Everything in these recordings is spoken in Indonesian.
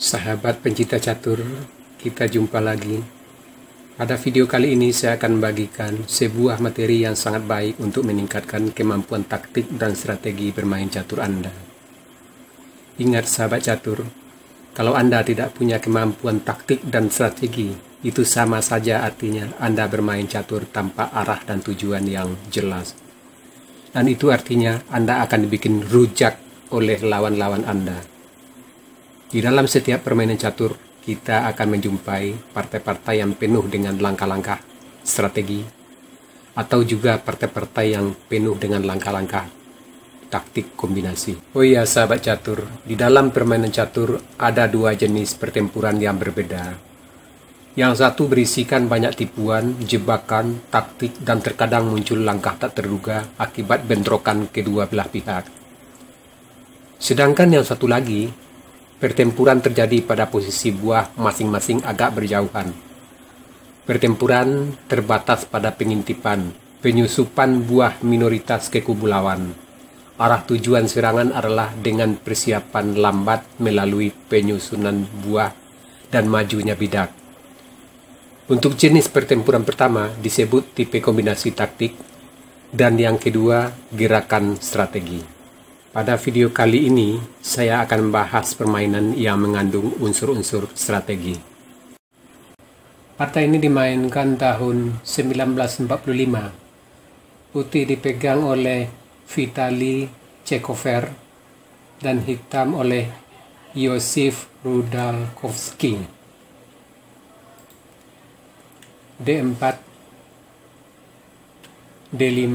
Sahabat pencinta catur, kita jumpa lagi. Pada video kali ini saya akan membagikan sebuah materi yang sangat baik untuk meningkatkan kemampuan taktik dan strategi bermain catur Anda. Ingat sahabat catur, kalau Anda tidak punya kemampuan taktik dan strategi, itu sama saja artinya Anda bermain catur tanpa arah dan tujuan yang jelas. Dan itu artinya Anda akan dibikin rujak oleh lawan-lawan Anda. Di dalam setiap permainan catur, kita akan menjumpai partai-partai yang penuh dengan langkah-langkah strategi, atau juga partai-partai yang penuh dengan langkah-langkah taktik kombinasi. Oh iya sahabat catur, di dalam permainan catur ada dua jenis pertempuran yang berbeda. Yang satu berisikan banyak tipuan, jebakan, taktik, dan terkadang muncul langkah tak terduga akibat bentrokan kedua belah pihak. Sedangkan yang satu lagi, pertempuran terjadi pada posisi buah masing-masing agak berjauhan. Pertempuran terbatas pada pengintipan, penyusupan buah minoritas ke kubu lawan. Arah tujuan serangan adalah dengan persiapan lambat melalui penyusunan buah dan majunya bidak. Untuk jenis pertempuran pertama disebut tipe kombinasi taktik, dan yang kedua gerakan strategi. Pada video kali ini, saya akan membahas permainan yang mengandung unsur-unsur strategi. Partai ini dimainkan tahun 1945. Putih dipegang oleh Vitali Chekover dan hitam oleh Yosif Rudalkovsky. D4, D5,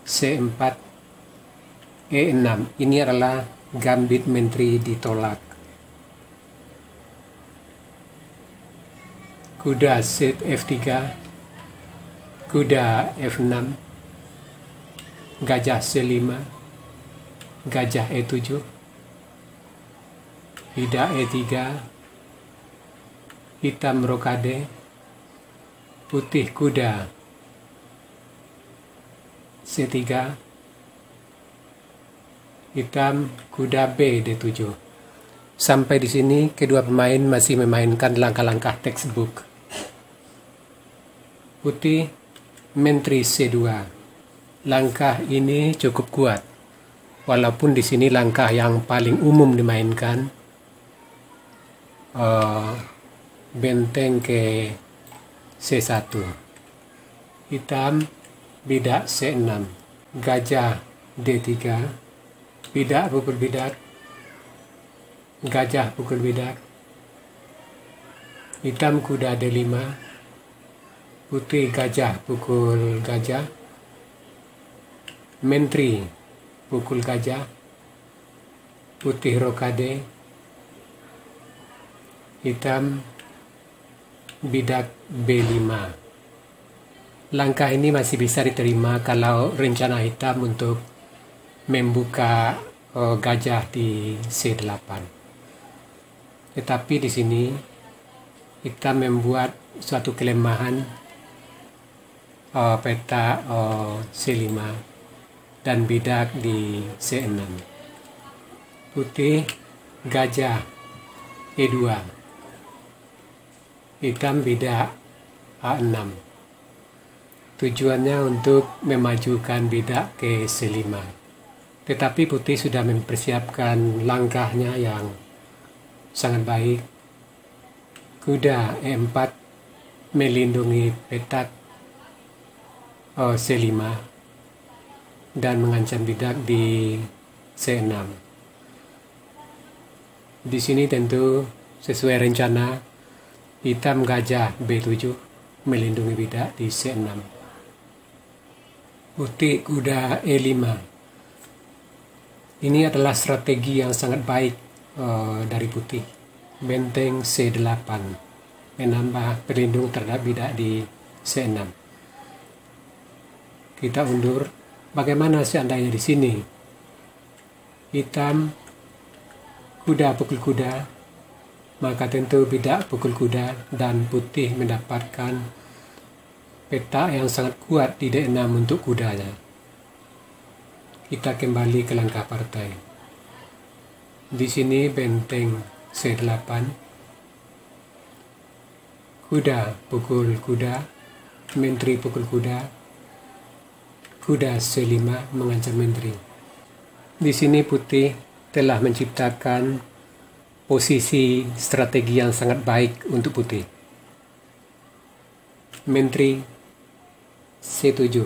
C4, E6. Ini adalah gambit menteri ditolak. Kuda set F3, kuda F6, gajah C5, gajah E7, bidak E3, hitam rokade, putih kuda C3, hitam kuda B D7. Sampai di sini kedua pemain masih memainkan langkah-langkah textbook. Putih menteri C2. Langkah ini cukup kuat. Walaupun di sini langkah yang paling umum dimainkan benteng ke C1. Hitam bidak C6, gajah D3, bidak pukul bidak, gajah pukul bidak, hitam kuda D5, putih gajah pukul gajah, menteri pukul gajah, putih rokade, hitam bidak B5. Langkah ini masih bisa diterima kalau rencana hitam untuk membuka gajah di C8. Tetapi di sini hitam membuat suatu kelemahan peta C5 dan bidak di C6. Putih gajah E2, hitam bidak A6. Tujuannya untuk memajukan bidak ke C5. Tetapi putih sudah mempersiapkan langkahnya yang sangat baik. Kuda E4 melindungi petak C5 dan mengancam bidak di C6. Di sini tentu sesuai rencana hitam gajah B7 melindungi bidak di C6. Putih kuda E5. Ini adalah strategi yang sangat baik dari putih. Benteng C8 menambah pelindung terhadap bidak di C6. Kita undur. Bagaimana seandainya di sini hitam kuda pukul kuda, maka tentu bidak pukul kuda dan putih mendapatkan peta yang sangat kuat di D6 untuk kudanya. Kita kembali ke langkah partai. Di sini benteng C8, kuda pukul kuda, menteri pukul kuda, kuda C5 mengancam menteri. Di sini putih telah menciptakan posisi strategi yang sangat baik untuk putih. Menteri C7,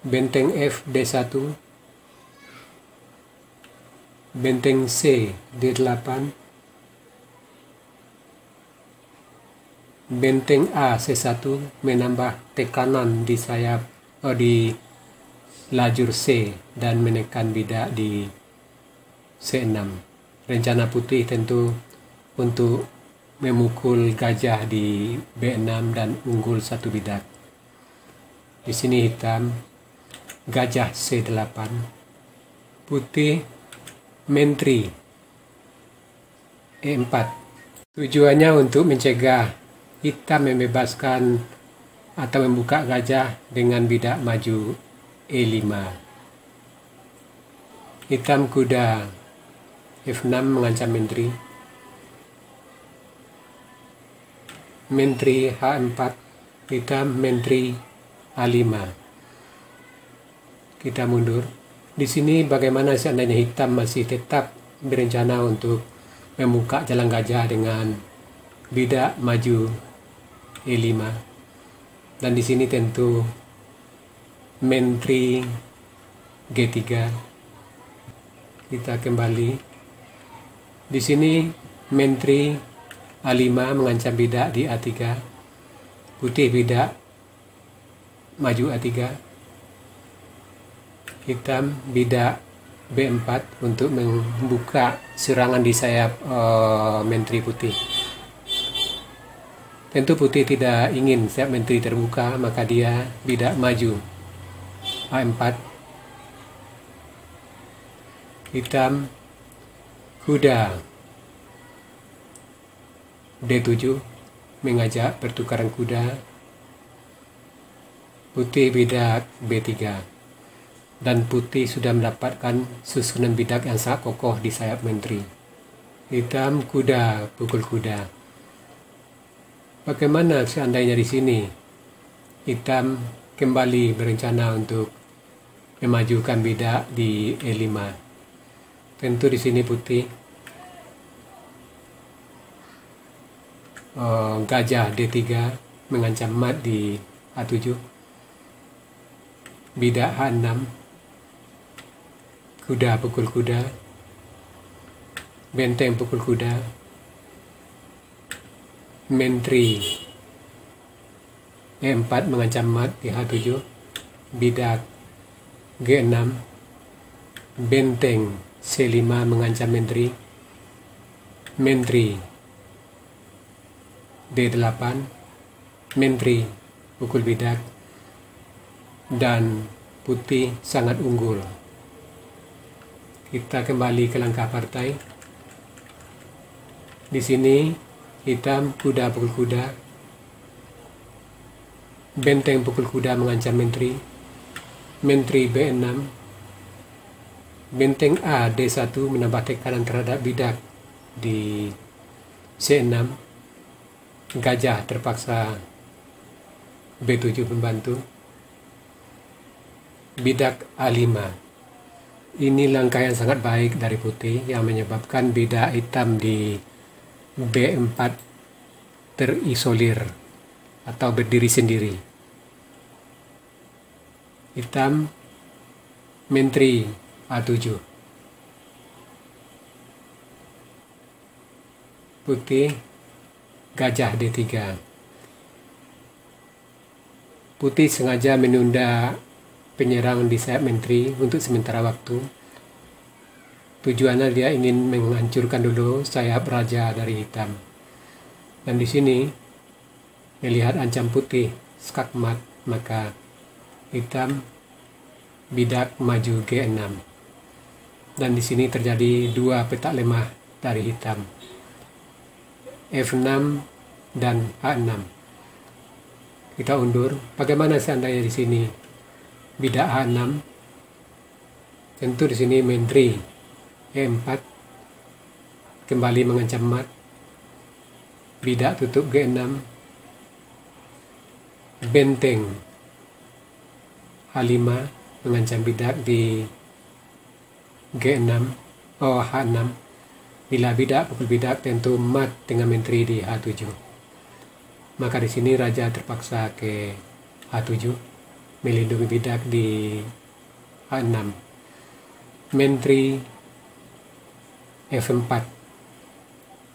benteng F D1, benteng C D8, benteng A C1 menambah tekanan di sayap di lajur C dan menekan bidak di C6. Rencana putih tentu untuk memukul gajah di B6 dan unggul satu bidak. Di sini hitam gajah C8, putih menteri E4. Tujuannya untuk mencegah hitam membebaskan atau membuka gajah dengan bidak maju E5. Hitam kuda F6 mengancam menteri. Menteri H4, hitam menteri A5. Kita mundur. Di sini bagaimana seandainya hitam masih tetap berencana untuk membuka jalan gajah dengan bidak maju E5. Dan di sini tentu menteri G3. Kita kembali. Di sini menteri A5 mengancam bidak di A3. Putih bidak maju A3. Hitam bidak B4 untuk membuka serangan di sayap menteri putih. Tentu putih tidak ingin sayap menteri terbuka, maka dia bidak maju A4. Hitam kuda D7 mengajak pertukaran kuda. Putih bidak B3. Dan putih sudah mendapatkan susunan bidak yang sangat kokoh di sayap menteri. Hitam kuda pukul kuda. Bagaimana seandainya di sini hitam kembali berencana untuk memajukan bidak di E5. Tentu di sini putih gajah D3 mengancam mat di A7. Bidak H6, kuda pukul kuda, benteng pukul kuda, menteri E4 mengancam mat di H7, bidak G6, benteng C5 mengancam menteri, menteri D8, menteri pukul bidak, dan putih sangat unggul. Kita kembali ke langkah partai. Di sini hitam kuda pukul kuda, benteng pukul kuda mengancam menteri, menteri B6, benteng A D1 menambah tekanan terhadap bidak di C6, gajah terpaksa B7 membantu, bidak A5. Ini langkah yang sangat baik dari putih yang menyebabkan bidak hitam di B4 terisolir atau berdiri sendiri. Hitam menteri A7. Putih gajah D3. Putih sengaja menunda penyerangan di sayap menteri untuk sementara waktu. Tujuannya dia ingin menghancurkan dulu sayap raja dari hitam. Dan di sini melihat ancam putih skakmat, maka hitam bidak maju G6. Dan di sini terjadi dua petak lemah dari hitam, F6 dan H6. Kita undur. Bagaimana seandainya di sini bidak H6? Tentu di sini menteri E4 kembali mengancam mat, bidak tutup G6, benteng H5 mengancam bidak di G6, H6. Bila bidak pukul bidak tentu mat dengan menteri di H7. Maka di sini raja terpaksa ke H7 melindungi bidak di H6. Menteri F4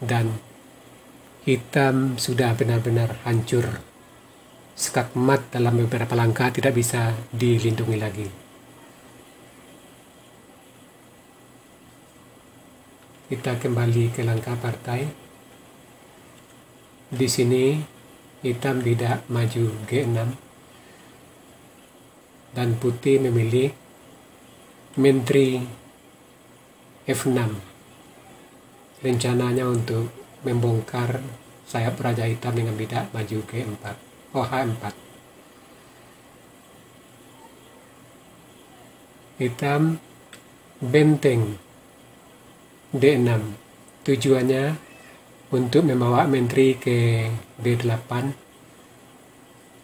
dan hitam sudah benar-benar hancur. Skakmat dalam beberapa langkah tidak bisa dilindungi lagi. Kita kembali ke langkah partai. Di sini hitam bidak maju G6 dan putih memilih menteri F6. Rencananya untuk membongkar sayap raja hitam dengan bidak maju G4, H4. Hitam benteng D6. Tujuannya untuk membawa menteri ke D8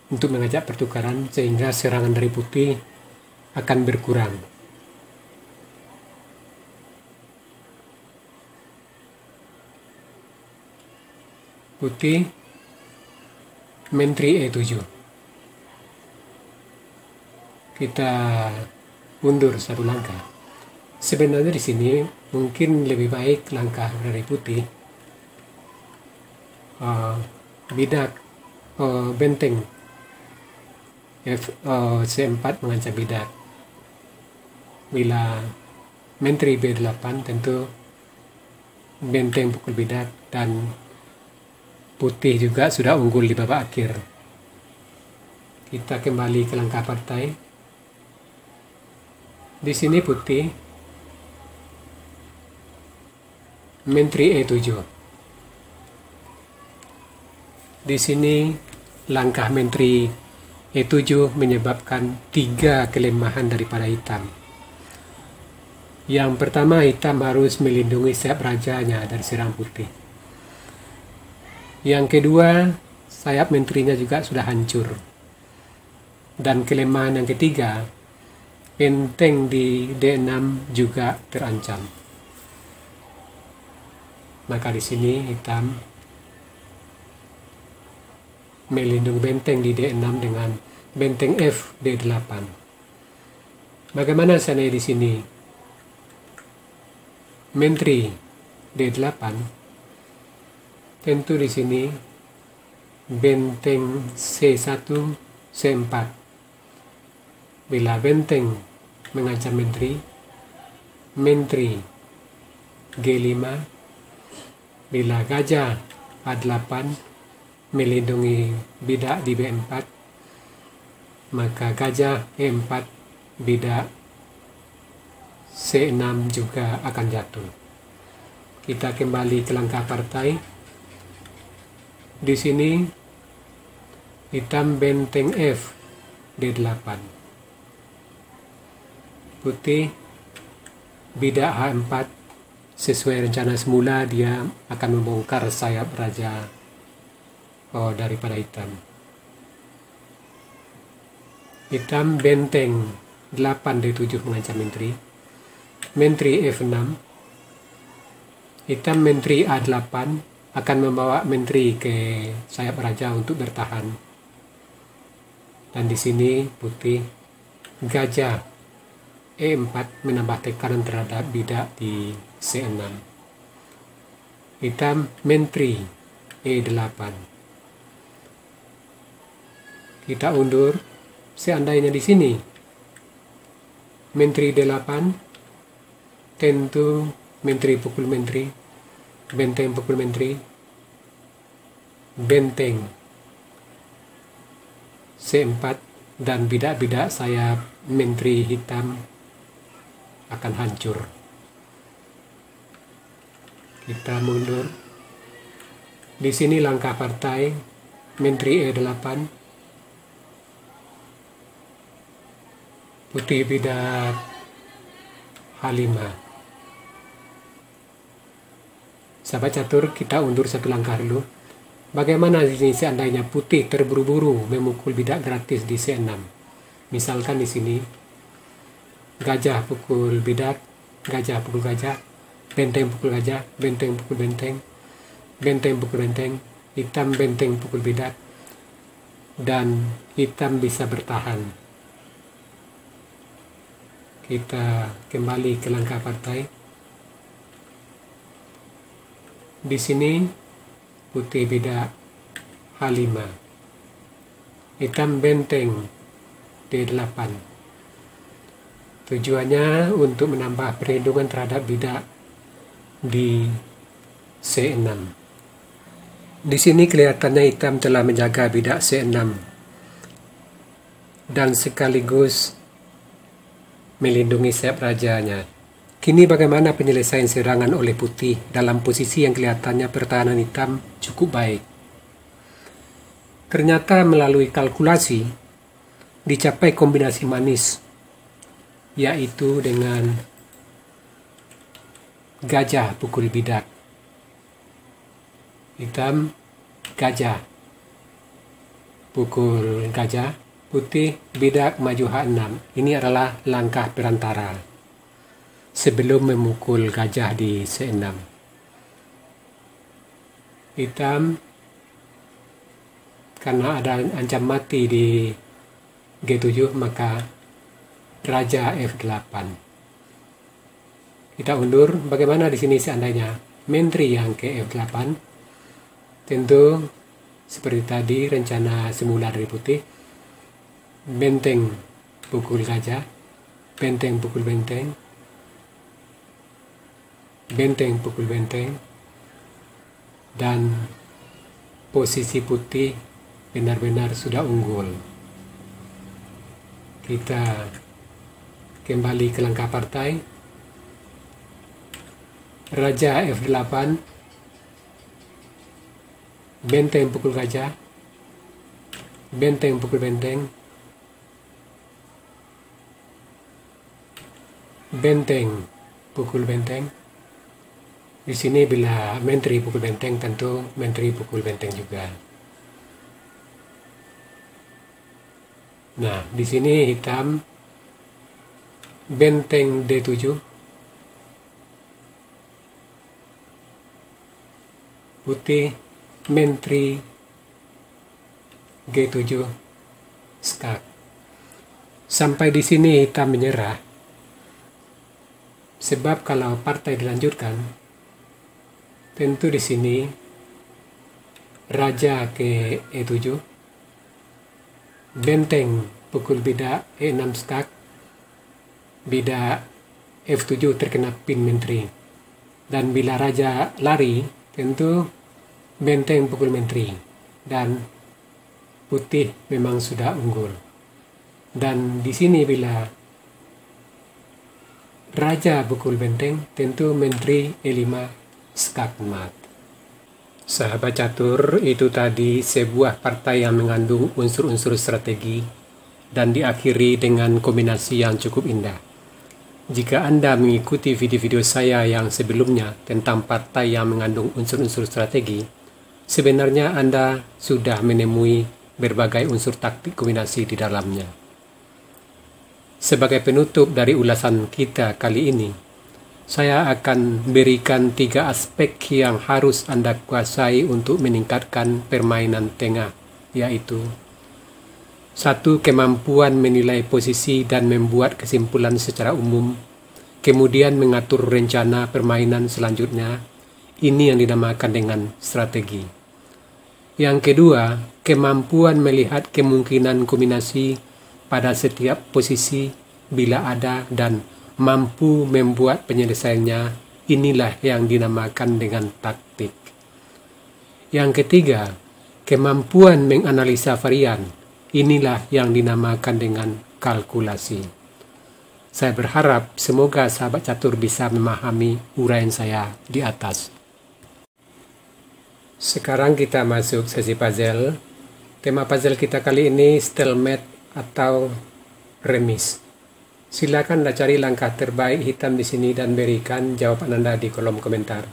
untuk mengajak pertukaran sehingga serangan dari putih akan berkurang. Putih menteri E7. Kita mundur satu langkah. Sebenarnya di sini mungkin lebih baik langkah dari putih bidak benteng C4 mengancam bidak. Bila menteri B8 tentu benteng pukul bidak dan putih juga sudah unggul di babak akhir. Kita kembali ke langkah partai. Di sini putih menteri E7. Di sini langkah menteri E7 menyebabkan 3 kelemahan daripada hitam. Yang pertama, hitam harus melindungi sayap rajanya dari serangan putih. Yang kedua, sayap menterinya juga sudah hancur. Dan kelemahan yang ketiga, benteng di D6 juga terancam. Maka di sini hitam melindungi benteng di D6 dengan benteng F D8. Bagaimana seandainya di sini menteri D8? Tentu di sini benteng C1, C4. Bila benteng mengancam menteri, menteri G5. Bila gajah A8 melindungi bidak di B4, maka gajah E4 bidak C6 juga akan jatuh. Kita kembali ke langkah partai. Di sini hitam benteng F D8. Putih bidak H4. Sesuai rencana semula dia akan membongkar sayap raja daripada hitam. Hitam benteng 8 D7 mengancam menteri. Menteri F6. Hitam menteri A8 akan membawa menteri ke sayap raja untuk bertahan. Dan di sini putih gajah E4 menambah tekanan terhadap bidak di C6. Hitam menteri E8. Kita undur. Seandainya di sini menteri D8, tentu menteri pukul menteri, benteng pukul menteri, benteng C4 dan bidak-bidak sayap menteri hitam akan hancur. Kita mundur. Di sini langkah partai menteri E8. Putih bidak H5. Sahabat catur, kita undur satu langkah dulu. Bagaimana di sini seandainya putih terburu-buru memukul bidak gratis di C6? Misalkan di sini gajah pukul bidak, gajah pukul gajah, benteng pukul gajah, benteng pukul benteng, benteng pukul benteng, hitam benteng pukul bidak, dan hitam bisa bertahan. Kita kembali ke langkah partai. Di sini putih bidak H5, hitam benteng D8. Tujuannya untuk menambah perlindungan terhadap bidak di C6. Di sini kelihatannya hitam telah menjaga bidak C6 dan sekaligus melindungi sayap rajanya. Kini bagaimana penyelesaian serangan oleh putih dalam posisi yang kelihatannya pertahanan hitam cukup baik. Ternyata melalui kalkulasi dicapai kombinasi manis, yaitu dengan gajah pukul bidak, hitam gajah pukul gajah, putih bidak maju H6. Ini adalah langkah perantara sebelum memukul gajah di C6. Hitam karena ada ancam mati di G7, maka raja F8. Kita undur. Bagaimana di sini seandainya menteri yang ke F8? Tentu seperti tadi rencana semula dari putih, benteng pukul gajah, benteng pukul benteng, benteng pukul benteng, dan posisi putih benar-benar sudah unggul. Kita kembali ke langkah partai. Raja F8, benteng pukul gajah, benteng pukul benteng, benteng pukul benteng. Di sini bila menteri pukul benteng, tentu menteri pukul benteng juga. Nah, di sini hitam benteng D7, putih menteri G7 skak. Sampai di sini hitam menyerah. Sebab kalau partai dilanjutkan, tentu di sini raja ke E7, benteng pukul bidak E6 skak, bidak F7 terkena pin menteri. Dan bila raja lari, tentu benteng pukul menteri. Dan putih memang sudah unggul. Dan di sini bila raja pukul benteng, tentu menteri E5 skakmat. Sahabat catur, itu tadi sebuah partai yang mengandung unsur-unsur strategi dan diakhiri dengan kombinasi yang cukup indah. Jika Anda mengikuti video-video saya yang sebelumnya tentang partai yang mengandung unsur-unsur strategi, sebenarnya Anda sudah menemui berbagai unsur taktik kombinasi di dalamnya. Sebagai penutup dari ulasan kita kali ini, saya akan berikan 3 aspek yang harus Anda kuasai untuk meningkatkan permainan tengah, yaitu 1. Kemampuan menilai posisi dan membuat kesimpulan secara umum, kemudian mengatur rencana permainan selanjutnya. Ini yang dinamakan dengan strategi. Yang kedua, kemampuan melihat kemungkinan kombinasi pada setiap posisi bila ada dan mampu membuat penyelesaiannya. Inilah yang dinamakan dengan taktik. Yang ketiga, kemampuan menganalisa varian. Inilah yang dinamakan dengan kalkulasi. Saya berharap semoga sahabat catur bisa memahami uraian saya di atas. Sekarang kita masuk sesi puzzle. Tema puzzle kita kali ini stalemate atau remis. Silakan Anda cari langkah terbaik hitam di sini dan berikan jawaban Anda di kolom komentar.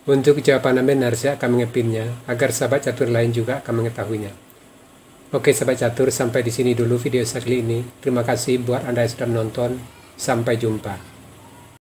Untuk jawaban yang benar, saya akan mengepinnya agar sahabat catur lain juga akan mengetahuinya. Oke sahabat catur, sampai di sini dulu video saya kali ini. Terima kasih buat Anda yang sudah menonton. Sampai jumpa.